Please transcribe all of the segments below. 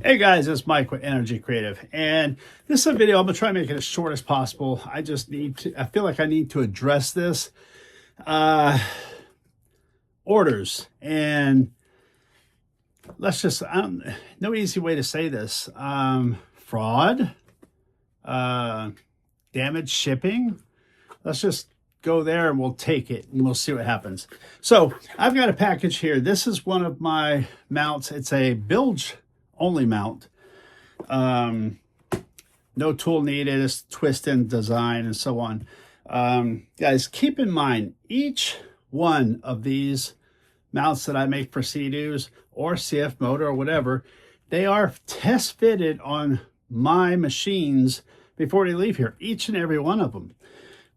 Hey guys, it's Mike with Energy Creative, and this is a video. I'm gonna try to make it as short as possible. I feel like I need to address this orders, and let's just no easy way to say this. Fraud, damaged shipping. Let's just go there and we'll take it and we'll see what happens. So I've got a package here. This is one of my mounts. It's a bilge only mount. No tool needed. It's twist in design and so on. Guys, keep in mind, each one of these mounts that I make for Sea-Doos or CF motor or whatever, they are test fitted on my machines before they leave here, each and every one of them.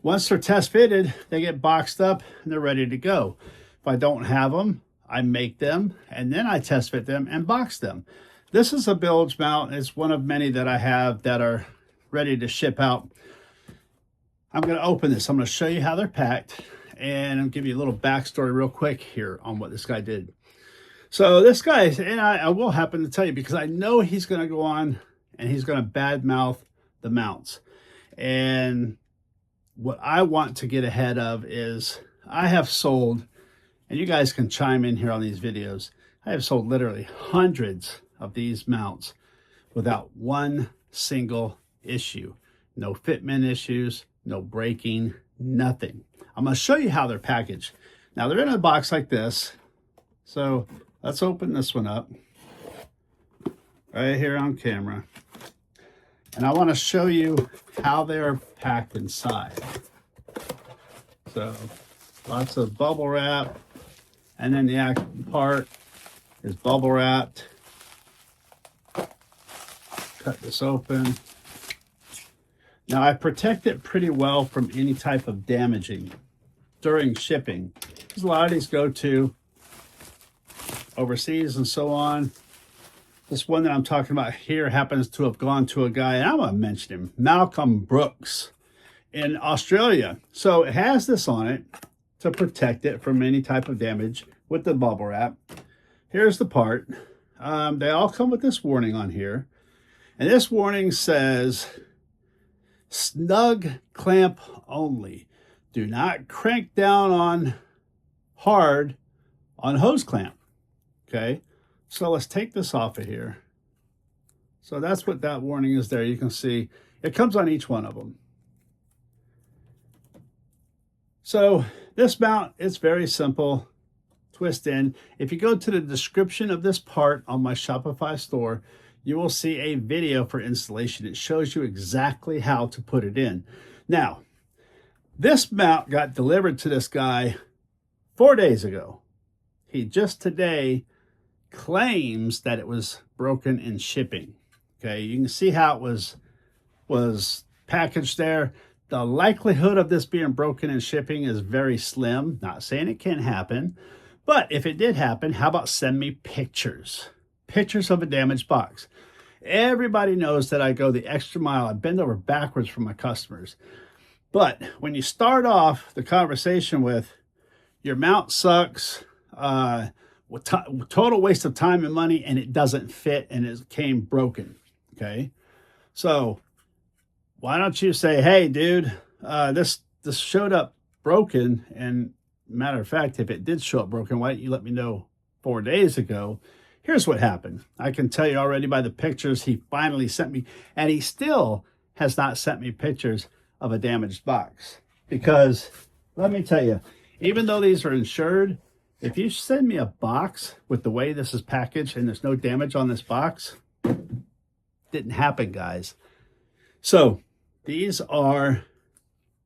Once they're test fitted, they get boxed up and they're ready to go. If I don't have them, I make them and then I test fit them and box them. This is a bilge mount. It's one of many that I have that are ready to ship out. I'm going to open this. I'm going to show you how they're packed, and I'll give you a little backstory real quick here on what this guy did. So this guy, and I will happen to tell you because I know he's going to go on and he's going to badmouth the mounts. And what I want to get ahead of is I have sold, and you guys can chime in here on these videos, I have sold literally hundreds of these mounts without one single issue. No fitment issues, no breaking, nothing. I'm going to show you how they're packaged. Now they're in a box like this. So let's open this one up right here on camera. And I want to show you how they're packed inside. So lots of bubble wrap, and then the actual part is bubble wrapped. Cut this open. Now I protect it pretty well from any type of damaging during shipping, because a lot of these go to overseas and so on. This one that I'm talking about here happens to have gone to a guy, and I'm going to mention him, Malcolm Brooks in Australia. So it has this on it to protect it from any type of damage with the bubble wrap. Here's the part. They all come with this warning on here. And this warning says, snug clamp only. Do not crank down on hard on hose clamp. Okay, so let's take this off of here. So that's what that warning is there. You can see it comes on each one of them. So this mount, it's very simple. Twist in. If you go to the description of this part on my Shopify store, you will see a video for installation. It shows you exactly how to put it in. Now, this mount got delivered to this guy 4 days ago. He just today claims that it was broken in shipping. Okay, you can see how it was packaged there. The likelihood of this being broken in shipping is very slim. Not saying it can't happen, but if it did happen, how about send me pictures? Pictures of a damaged box. Everybody knows that I go the extra mile. I bend over backwards for my customers. But when you start off the conversation with, your mount sucks, total waste of time and money, and it doesn't fit, and it came broken, okay? So why don't you say, hey, dude, this showed up broken, and matter of fact, if it did show up broken, why didn't you let me know 4 days ago? Here's what happened. I can tell you already by the pictures he finally sent me, and he still has not sent me pictures of a damaged box. Because let me tell you, even though these are insured, if you send me a box with the way this is packaged and there's no damage on this box, didn't happen, guys. So these are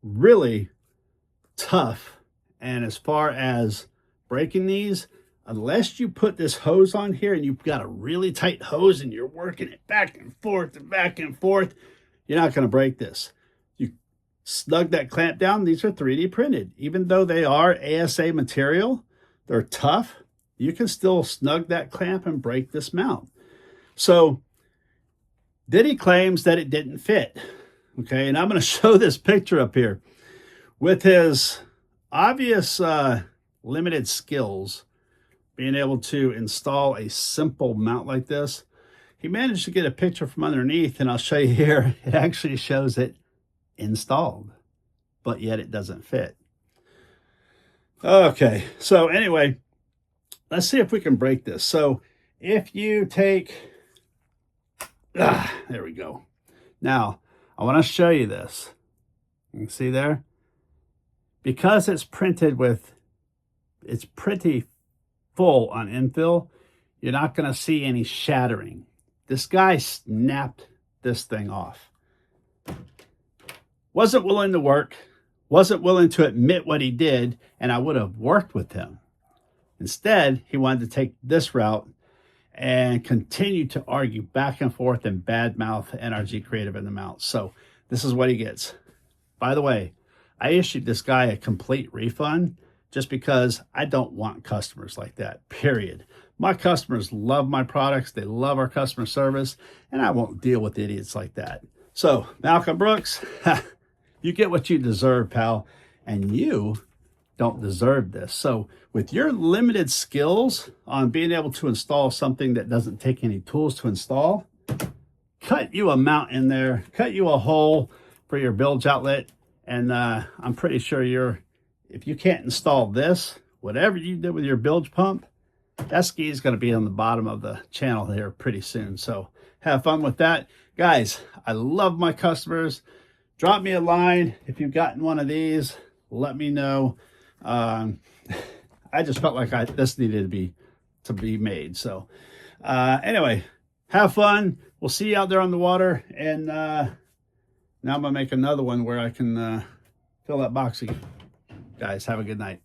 really tough. And as far as breaking these, unless you put this hose on here and you've got a really tight hose and you're working it back and forth and back and forth, you're not going to break this. You snug that clamp down. These are 3D printed. Even though they are ASA material, they're tough. You can still snug that clamp and break this mount. So then he claims that it didn't fit. Okay, and I'm going to show this picture up here. With his obvious limited skills, being able to install a simple mount like this, he managed to get a picture from underneath, and I'll show you here. It actually shows it installed, but yet it doesn't fit. Okay, so anyway, let's see if we can break this. So if you take, there we go. Now, I want to show you this. You can see there? Because it's printed with, it's pretty full on infill, you're not going to see any shattering. This guy snapped this thing off. Wasn't willing to work, wasn't willing to admit what he did, and I would have worked with him. Instead, he wanted to take this route and continue to argue back and forth and badmouth NRG Creative in the mouth. So this is what he gets. By the way, I issued this guy a complete refund just because I don't want customers like that, period. My customers love my products. They love our customer service, and I won't deal with idiots like that. So, Malcolm Brooks, you get what you deserve, pal, and you don't deserve this. So with your limited skills on being able to install something that doesn't take any tools to install, cut you a mount in there, cut you a hole for your bilge outlet, and I'm pretty sure if you can't install this, whatever you did with your bilge pump, that ski is going to be on the bottom of the channel here pretty soon. So have fun with that. Guys, I love my customers. Drop me a line if you've gotten one of these. Let me know. I just felt like this needed to be made. So anyway, have fun. We'll see you out there on the water. And now I'm going to make another one where I can fill that box again. Guys, have a good night.